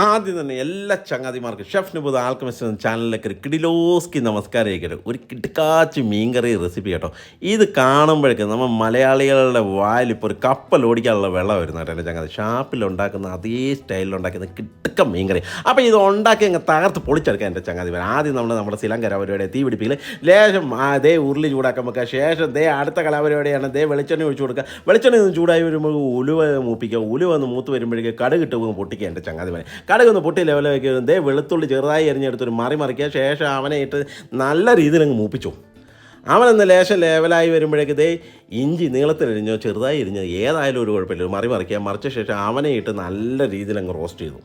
ആദ്യം തന്നെ എല്ലാ ചങ്ങാതിമാർക്കും ഷെഫ് നിബുദ് ആൽക്കമിസ്റ്റ് എന്ന ചാനലിലേക്ക് ഒരു കിടിലോസ്കി നമസ്കാരം അയക്കട്ടെ. ഒരു കിടക്കാച്ച് മീൻകറി റെസിപ്പി കേട്ടോ. ഇത് കാണുമ്പോഴേക്കും നമ്മൾ മലയാളികളുടെ വായിൽ ഇപ്പോൾ ഒരു കപ്പൽ ഓടിക്കാനുള്ള വെള്ളം വരുന്ന കേട്ടോ. എൻ്റെ ചങ്ങാതി ഷാപ്പിൽ ഉണ്ടാക്കുന്ന അതേ സ്റ്റൈലിൽ ഉണ്ടാക്കുന്ന കിടക്കം മീൻകറി. അപ്പോൾ ഇത് ഉണ്ടാക്കി അങ്ങ് തകർത്ത് പൊളിച്ചെടുക്കാം എൻ്റെ ചങ്ങാതി. ആദ്യം നമ്മുടെ ശ്രീലങ്ക കലാപരിപാടി തീ പിടിപ്പിക്കൽ ലേശം ദേ ഉരുളി ചൂടാക്കാൻ വെക്കുക. ശേഷം ദേ അടുത്ത കലാപരിപാടിയാണ് ദേ വെളിച്ചെണ്ണ ഒഴിച്ചു കൊടുക്കുക. വെളിച്ചെണ്ണ ഒന്ന് ചൂടായി വരുമ്പോൾ ഉലുവ മൂപ്പിക്കുക. ഉലുവ ഒന്ന് മൂത്ത് വരുമ്പോഴേക്ക് കടുകിട്ട് പൊട്ടിക്കുക എൻ്റെ ചങ്ങാതി. കടുകൊന്ന് പൊട്ടി ലെവലാക്കി ദേ വെളുത്തുള്ളി ചെറുതായി എറിഞ്ഞെടുത്തൊരു മറിമറിക്കുക. ശേഷം അവനെ ഇട്ട് നല്ല രീതിയിൽ അങ്ങ് മൂപ്പിച്ചു. അവനൊന്ന് ലേശം ലെവലായി വരുമ്പോഴേക്ക് ദേ ഇഞ്ചി നീളത്തിലരിഞ്ഞോ ചെറുതായി എരിഞ്ഞോ ഏതായാലും ഒരു കുഴപ്പമില്ല, ഒരു മറിമറിക്കുക. മറിച്ച ശേഷം അവനെ ഇട്ട് നല്ല രീതിയിൽ അങ്ങ് റോസ്റ്റ് ചെയ്തു.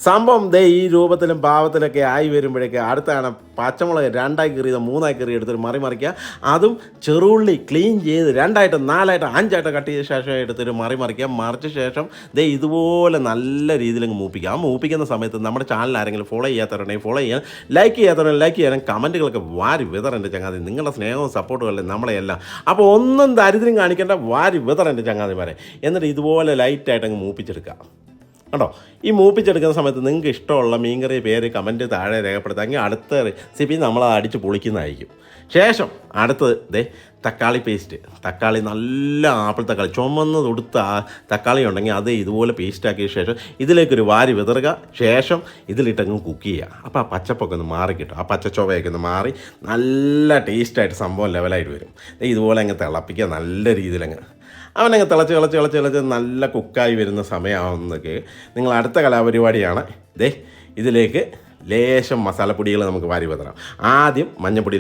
സംഭവം ദേ ഈ രൂപത്തിലും ഭാവത്തിലൊക്കെ ആയി വരുമ്പോഴേക്ക് അടുത്താണ് പച്ചമുളക് 2ആയി കീറിയത് 3ആയി കീറി എടുത്തൊരു മറിമറിക്കുക. അതും ചെറുള്ളി ക്ലീൻ ചെയ്ത് 2ആയിട്ട് 4ആയിട്ട് 5ആയിട്ട് കട്ട് ചെയ്ത ശേഷം എടുത്തൊരു മറിമറിക്കുക. മറിച്ച ശേഷം ദേ ഇതുപോലെ നല്ല രീതിയിൽ അങ്ങ് മൂപ്പിക്കുക. ആ മൂപ്പിക്കുന്ന സമയത്ത് നമ്മുടെ ചാനൽ ആരെങ്കിലും ഫോളോ ചെയ്യാത്തവരുണ്ടെങ്കിൽ ഫോളോ ചെയ്യാൻ, ലൈക്ക് ചെയ്യാത്തവരുണ്ടെങ്കിൽ ലൈക്ക് ചെയ്യാനും, കമൻറ്റുകളൊക്കെ വാരി വിതറേണ്ട ചങ്ങാതി. നിങ്ങളുടെ സ്നേഹവും സപ്പോർട്ടും അല്ലേ നമ്മളെയെല്ലാം. അപ്പോൾ ഒന്നും ദരിദ്രം കാണിക്കേണ്ട, വാരി വിതറേണ്ട ചങ്ങാതിമാരെ. എന്നിട്ട് ഇതുപോലെ ലൈറ്റായിട്ട് അങ്ങ് മൂപ്പിച്ചെടുക്കുക കേട്ടോ. ഈ മൂപ്പിച്ചെടുക്കുന്ന സമയത്ത് നിങ്ങൾക്ക് ഇഷ്ടമുള്ള മീൻകറി പേര് കമൻറ്റ് താഴെ രേഖപ്പെടുത്താമെങ്കിൽ അടുത്ത റെസിപ്പി നമ്മളത് അടിച്ച് പൊളിക്കുന്നതായിരിക്കും. ശേഷം അടുത്തത് ദേ തക്കാളി പേസ്റ്റ്. തക്കാളി നല്ല ആപ്പിൾ തക്കാളി ചുമന്ന് തൊടുത്ത തക്കാളി ഉണ്ടെങ്കിൽ അത് ഇതുപോലെ പേസ്റ്റാക്കിയ ശേഷം ഇതിലേക്കൊരു വാരി വിതറുക. ശേഷം ഇതിലിട്ടങ്ങ് കുക്ക് ചെയ്യുക. അപ്പോൾ ആ പച്ചപ്പൊക്കെ ഒന്ന് മാറി കിട്ടും. ആ പച്ചച്ചൊവയൊക്കെ ഒന്ന് മാറി നല്ല ടേസ്റ്റായിട്ട് സംഭവം ലെവലായിട്ട് വരും. ഇതുപോലെ അങ്ങ് തിളപ്പിക്കുക നല്ല രീതിയിലങ്ങ്. അവനങ്ങ് തിളച്ച് നല്ല കുക്കായി വരുന്ന സമയമാവുന്നതൊക്കെ നിങ്ങൾ അടുത്ത കലാപരിപാടിയാണ്. ദേ ഇതിലേക്ക് ലേശം മസാലപ്പൊടികൾ നമുക്ക് വാരി വിതറാം. ആദ്യം മഞ്ഞൾപ്പൊടി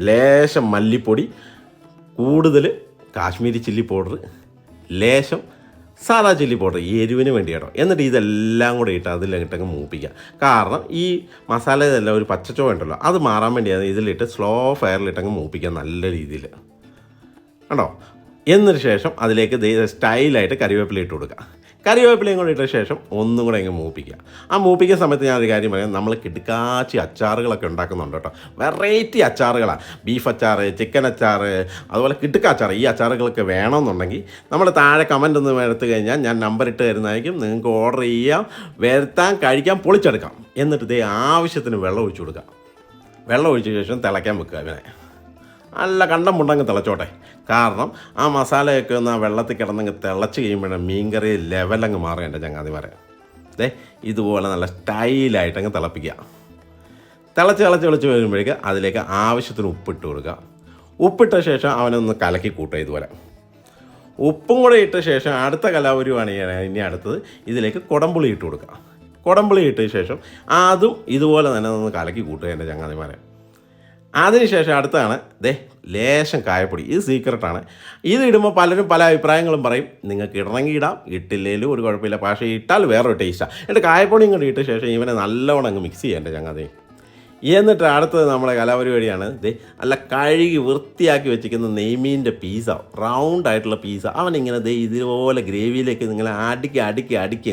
ലേശം മല്ലിപ്പൊടി, കൂടുതൽ കാശ്മീരി ചില്ലി പൗഡർ, ലേശം സാദാ ചില്ലി പൗഡർ ഈ എരിവിന് വേണ്ടി കേട്ടോ. എന്നിട്ട് ഇതെല്ലാം കൂടെ ഇട്ട് അതിലിട്ടങ്ങ് മൂപ്പിക്കുക. കാരണം ഈ മസാല ഇതെല്ലാം ഒരു പച്ചച്ചോ ഉണ്ടല്ലോ, അത് മാറാൻ വേണ്ടിയാണ് ഇതിലിട്ട് സ്ലോ ഫയറിലിട്ടങ്ങ് മൂപ്പിക്കുക നല്ല രീതിയിൽ കണ്ടോ. എന്നതിന് ശേഷം അതിലേക്ക് സ്റ്റൈലായിട്ട് കറിവേപ്പില ഇട്ട് കൊടുക്കുക. കറിവേപ്പിലയും കൂടെ ഇട്ട ശേഷം ഒന്നും കൂടെ അങ്ങ് മൂപ്പിക്കുക. ആ മൂപ്പിക്കുന്ന സമയത്ത് ഞാനൊരു കാര്യം പറയാം, നമ്മൾ കിടുക്കാച്ചി അച്ചാറുകളൊക്കെ ഉണ്ടാക്കുന്നുണ്ട് കേട്ടോ. വെറൈറ്റി അച്ചാറുകളാണ്. ബീഫ് അച്ചാർ, ചിക്കൻ അച്ചാർ, അതുപോലെ കിടുക്കാച്ചാർ. ഈ അച്ചാറുകളൊക്കെ വേണമെന്നുണ്ടെങ്കിൽ നമ്മൾ താഴെ കമൻ്റ് ഒന്ന് എടുത്തു കഴിഞ്ഞാൽ ഞാൻ നമ്പർ ഇട്ട് തരുന്നതായിരിക്കും. നിങ്ങൾക്ക് ഓർഡർ ചെയ്യാം, വരുത്താൻ, കഴിക്കാം, പൊളിച്ചെടുക്കാം. എന്നിട്ട് ഇതേ ആവശ്യത്തിന് വെള്ളം ഒഴിച്ചു കൊടുക്കുക. വെള്ളം ഒഴിച്ച ശേഷം തിളയ്ക്കാൻ വെക്കുക. ഇവനെ നല്ല കണ്ടം മുണ്ടങ്ങ് തിളച്ചോട്ടെ. കാരണം ആ മസാലയൊക്കെ ഒന്ന് ആ വെള്ളത്തിൽ കിടന്നങ്ങ് തിളച്ച് കഴിയുമ്പോഴേ മീൻകറി ലെവലങ്ങ് മാറും എൻ്റെ ചങ്ങാതിമാരെ. ഇതുപോലെ നല്ല സ്റ്റൈലായിട്ടങ്ങ് തിളപ്പിക്കുക. തിളച്ച് വരുമ്പോഴേക്ക് അതിലേക്ക് ആവശ്യത്തിന് ഉപ്പിട്ട് കൊടുക്കുക. ഉപ്പിട്ട ശേഷം അവനൊന്ന് കലക്കി കൂട്ടുക. ഇതുപോലെ ഉപ്പും കൂടെ ഇട്ട ശേഷം അടുത്ത കലാപരിപാടിയാണ് ഇനി അടുത്തത്. ഇതിലേക്ക് കുടംപുളി ഇട്ട് കൊടുക്കുക. കുടംപുളി ഇട്ട ശേഷം അതും ഇതുപോലെ തന്നെ ഒന്ന് കലക്കി കൂട്ടുക എൻ്റെ ചങ്ങാതിമാരെ. അതിനുശേഷം അടുത്താണ് ലേശം കായപ്പൊടി. ഇത് സീക്രട്ടാണ്. ഇത് ഇടുമ്പോൾ പലരും പല അഭിപ്രായങ്ങളും പറയും. നിങ്ങൾക്ക് ഇടണമെങ്കിൽ ഇടാം, ഇട്ടില്ലേലും ഒരു കുഴപ്പമില്ല. പക്ഷേ ഇട്ടാൽ വേറൊരു ടേസ്റ്റാണ്. എന്നിട്ട് കായപ്പൊടിയും കൂടി ഇട്ട ശേഷം ഇവനെ നല്ലവണ്ണം അങ്ങ് മിക്സ് ചെയ്യേണ്ട ചങ്ങാതി. എന്നിട്ട് അടുത്തത് നമ്മുടെ കലാപരിപാടിയാണ്. നല്ല കഴുകി വൃത്തിയാക്കി വെച്ചിരിക്കുന്ന നെയ്മീൻ്റെ പീസ, റൗണ്ടായിട്ടുള്ള പീസ. അവനിങ്ങനെ ഇതുപോലെ ഗ്രേവിയിലേക്ക് നിങ്ങൾ അടുക്കി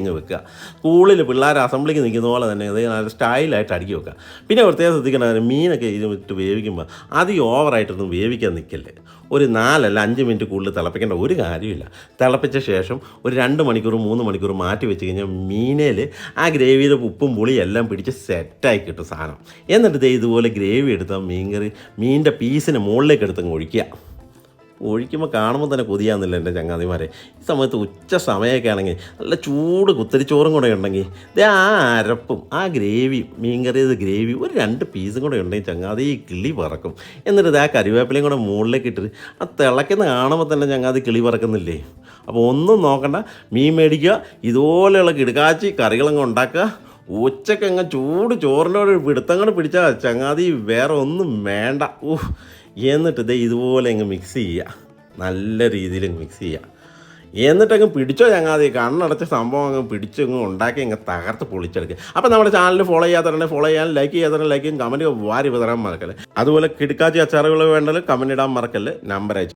അങ്ങ് വെക്കുക. സ്കൂളിൽ പിള്ളേർ അസംബ്ലിക്ക് നിൽക്കുന്ന പോലെ തന്നെ നല്ല സ്റ്റൈലായിട്ട് അടുക്കി വെക്കുക. പിന്നെ പ്രത്യേകം ശ്രദ്ധിക്കണം, മീനൊക്കെ ഇതിട്ട് വേവിക്കുമ്പോൾ അധികം ഓവറായിട്ടൊന്നും വേവിക്കാൻ നിൽക്കല്ലേ. ഒരു 4 അല്ല 5 മിനിറ്റ് കൂടുതൽ തിളപ്പിക്കേണ്ട ഒരു കാര്യമില്ല. തിളപ്പിച്ച ശേഷം ഒരു 2 മണിക്കൂർ 3 മണിക്കൂർ മാറ്റി വെച്ച് കഴിഞ്ഞാൽ മീനേൽ ആ ഗ്രേവിയുടെ ഉപ്പും പുളിയും എല്ലാം പിടിച്ച് സെറ്റായി കിട്ടും സാധനം. എന്നിട്ട് ഇതുപോലെ ഗ്രേവി എടുത്താൽ മീനിൻ്റെ പീസിന് മുകളിലേക്ക് എടുത്തങ്ങ് ഒഴിക്കുമ്പോൾ കാണുമ്പോൾ തന്നെ കൊതിയാകുന്നില്ല എൻ്റെ ചങ്ങാതിമാരെ. ഈ സമയത്ത് ഉച്ച സമയമൊക്കെ ആണെങ്കിൽ നല്ല ചൂട് കുത്തരിച്ചോറും കൂടെ ഉണ്ടെങ്കിൽ ആ അരപ്പും ആ ഗ്രേവിയും മീൻകറിയത് ഗ്രേവി ഒരു 2 പീസും കൂടെ ഉണ്ടെങ്കിൽ ചങ്ങാതി കിളി പറക്കും. എന്നിട്ട് ആ കറിവേപ്പിലയും കൂടെ മുകളിലേക്ക് ഇട്ടിട്ട് ആ തിളയ്ക്കുന്ന കാണുമ്പോൾ തന്നെ ചങ്ങാതി കിളി പറക്കുന്നില്ലേ. അപ്പോൾ ഒന്നും നോക്കണ്ട, മീൻ മേടിക്കുക, ഇതുപോലെയുള്ള കിടുക്കാച്ചി കറികളങ്ങ് ഉണ്ടാക്കുക. ഉച്ചക്കങ്ങ് ചൂട് ചോറിനോട് പിടുത്തങ്ങോട്ട് പിടിച്ചാൽ ചങ്ങാതി വേറെ ഒന്നും വേണ്ട. എന്നിട്ട് ഇതുപോലെ അങ്ങ് മിക്സ് ചെയ്യുക. നല്ല രീതിയിൽ മിക്സ് ചെയ്യുക. എന്നിട്ടങ്ങ് പിടിച്ചോ ചങ്ങാതി, കണ്ണടച്ച സംഭവം അങ്ങ് പിടിച്ചങ്ങ് ഉണ്ടാക്കി അങ്ങ് തകർത്ത് പൊളിച്ചെടുക്കുക. അപ്പോൾ നമ്മുടെ ചാനൽ ഫോളോ ചെയ്യാത്തവരുണ്ടെങ്കിൽ ഫോളോ ചെയ്യാൻ, ലൈക്ക് ചെയ്യാത്തവരുടെ ലൈക്കും, കമൻറ്റ് വാരി വിതറാൻ മറക്കല്ലേ. അതുപോലെ കിടുക്കാച്ചി അച്ചാറുകൾ വേണ്ടത് കമൻറ്റ് ഇടാൻ മറക്കല്ലേ. നമ്പർ അയച്ചു.